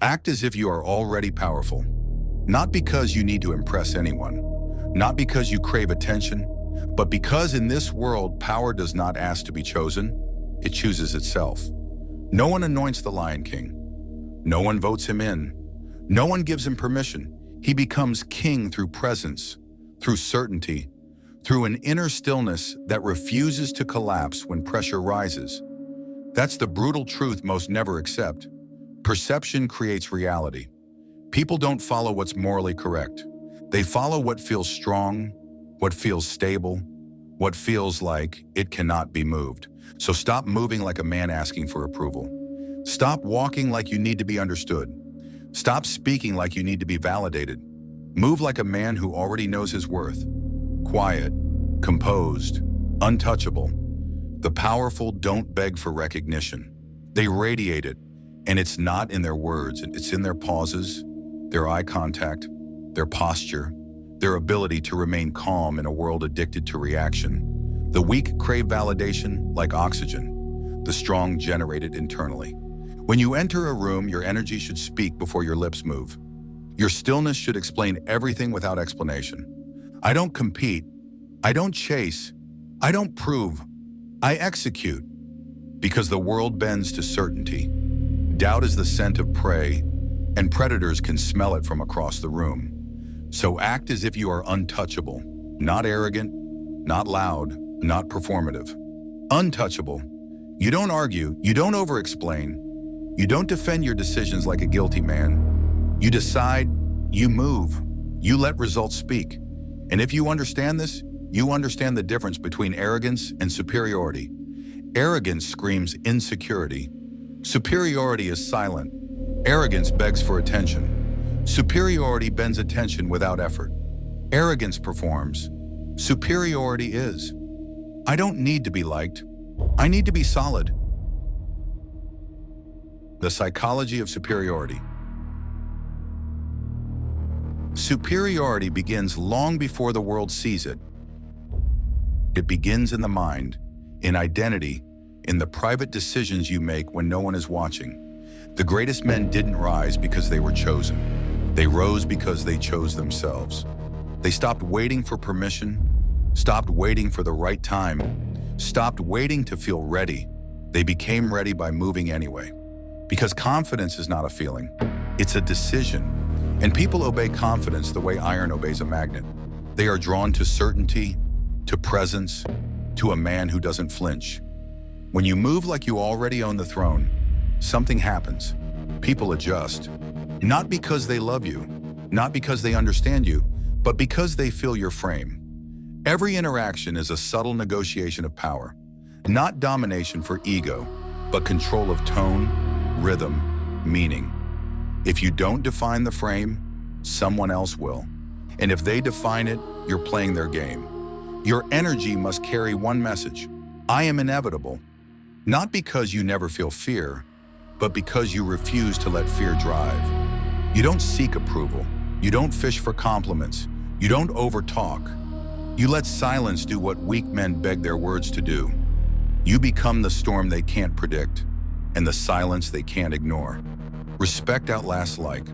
Act as if you are already powerful, not because you need to impress anyone, not because you crave attention, but because in this world, power does not ask to be chosen, it chooses itself. No one anoints the Lion King. No one votes him in. No one gives him permission. He becomes king through presence, through certainty, through an inner stillness that refuses to collapse when pressure rises. That's the brutal truth most never accept. Perception creates reality. People don't follow what's morally correct. They follow what feels strong, what feels stable, what feels like it cannot be moved. So stop moving like a man asking for approval. Stop walking like you need to be understood. Stop speaking like you need to be validated. Move like a man who already knows his worth. Quiet, composed, untouchable. The powerful don't beg for recognition. They radiate it, and it's not in their words, it's in their pauses, their eye contact, their posture, their ability to remain calm in a world addicted to reaction. The weak crave validation like oxygen. The strong generate it internally. When you enter a room, your energy should speak before your lips move. Your stillness should explain everything without explanation. I don't compete. I don't chase. I don't prove. I execute. Because the world bends to certainty. Doubt is the scent of prey, and predators can smell it from across the room. So act as if you are untouchable, not arrogant, not loud, not performative. Untouchable. You don't argue, you don't over-explain, you don't defend your decisions like a guilty man. You decide, you move, you let results speak. And if you understand this, you understand the difference between arrogance and superiority. Arrogance screams insecurity. Superiority is silent. Arrogance begs for attention. Superiority bends attention without effort. Arrogance performs. Superiority is. I don't need to be liked. I need to be solid. The psychology of superiority. Superiority begins long before the world sees it. It begins in the mind, in identity, in the private decisions you make when no one is watching. The greatest men didn't rise because they were chosen. They rose because they chose themselves. They stopped waiting for permission, stopped waiting for the right time, stopped waiting to feel ready. They became ready by moving anyway. Because confidence is not a feeling, it's a decision. And people obey confidence the way iron obeys a magnet. They are drawn to certainty, to presence, to a man who doesn't flinch. When you move like you already own the throne, something happens. People adjust. Not because they love you, not because they understand you, but because they feel your frame. Every interaction is a subtle negotiation of power. Not domination for ego, but control of tone, rhythm, meaning. If you don't define the frame, someone else will. And if they define it, you're playing their game. Your energy must carry one message. I am inevitable. Not because you never feel fear, but because you refuse to let fear drive. You don't seek approval. You don't fish for compliments. You don't overtalk. You let silence do what weak men beg their words to do. You become the storm they can't predict, and the silence they can't ignore. Respect outlasts like.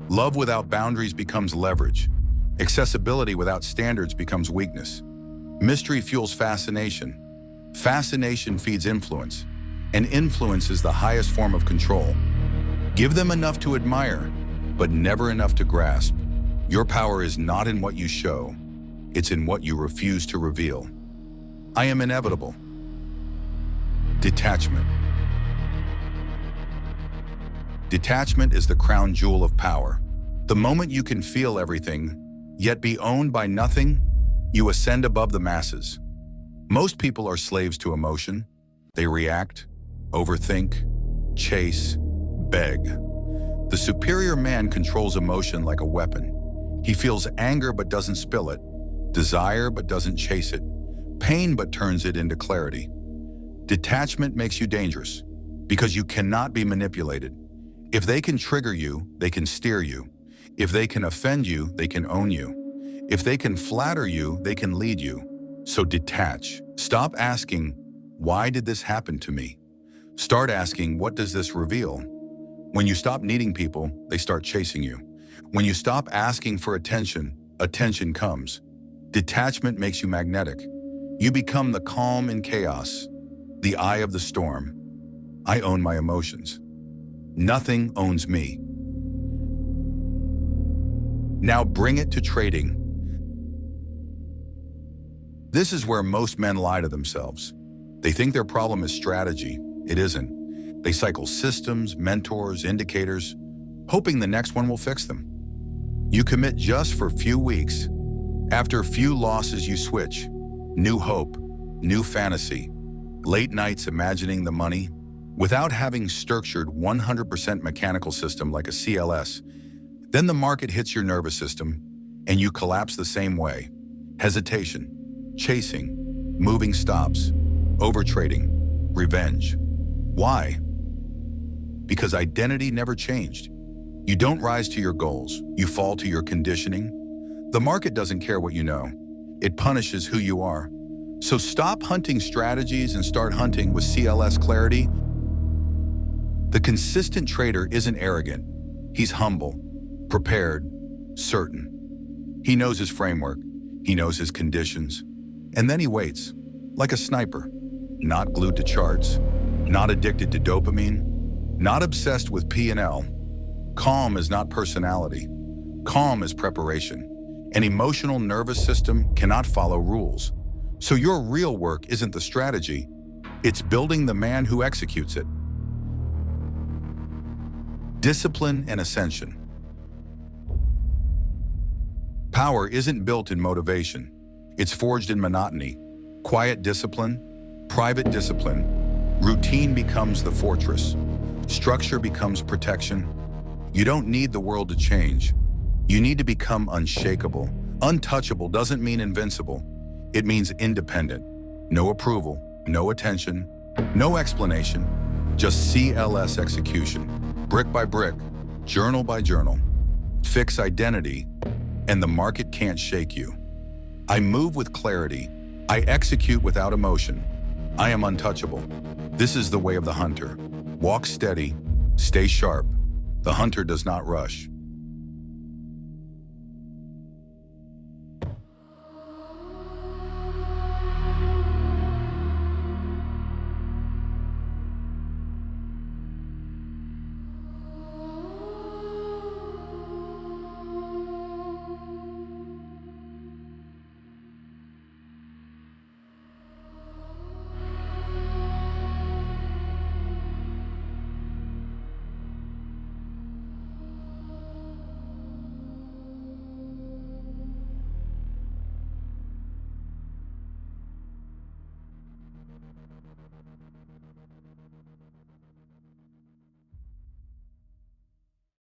Love without boundaries becomes leverage. Accessibility without standards becomes weakness. Mystery fuels fascination. Fascination feeds influence, and influence is the highest form of control. Give them enough to admire, but never enough to grasp. Your power is not in what you show, it's in what you refuse to reveal. I am inevitable. Detachment. Detachment is the crown jewel of power. The moment you can feel everything, yet be owned by nothing, you ascend above the masses. Most people are slaves to emotion. They react, overthink, chase, beg. The superior man controls emotion like a weapon. He feels anger but doesn't spill it, desire but doesn't chase it, pain but turns it into clarity. Detachment makes you dangerous because you cannot be manipulated. If they can trigger you, they can steer you. If they can offend you, they can own you. If they can flatter you, they can lead you. So detach. Stop asking, why did this happen to me? Start asking, what does this reveal? When you stop needing people, they start chasing you. When you stop asking for attention, attention comes. Detachment makes you magnetic. You become the calm in chaos, the eye of the storm. I own my emotions. Nothing owns me. Now bring it to trading. This is where most men lie to themselves. They think their problem is strategy. It isn't. They cycle systems, mentors, indicators, hoping the next one will fix them. You commit just for a few weeks. After a few losses, you switch. New hope, new fantasy, late nights imagining the money. Without having structured 100% mechanical system like a CLS, then the market hits your nervous system and you collapse the same way. Hesitation, chasing, moving stops, overtrading, revenge. Why? Because identity never changed. You don't rise to your goals, you fall to your conditioning. The market doesn't care what you know. It punishes who you are. So stop hunting strategies and start hunting with CLS clarity. The consistent trader isn't arrogant. He's humble, prepared, certain. He knows his framework. He knows his conditions. And then he waits, like a sniper, not glued to charts, not addicted to dopamine, not obsessed with P&L. Calm is not personality. Calm is preparation. An emotional nervous system cannot follow rules. So your real work isn't the strategy. It's building the man who executes it. Discipline and ascension. Power isn't built in motivation. It's forged in monotony. Quiet discipline, private discipline. Routine becomes the fortress. Structure becomes protection. You don't need the world to change. You need to become unshakable. Untouchable doesn't mean invincible. It means independent. No approval, no attention, no explanation, just CLS execution. Brick by brick, journal by journal. Fix identity, and the market can't shake you. I move with clarity. I execute without emotion. I am untouchable. This is the way of the hunter. Walk steady, stay sharp. The hunter does not rush.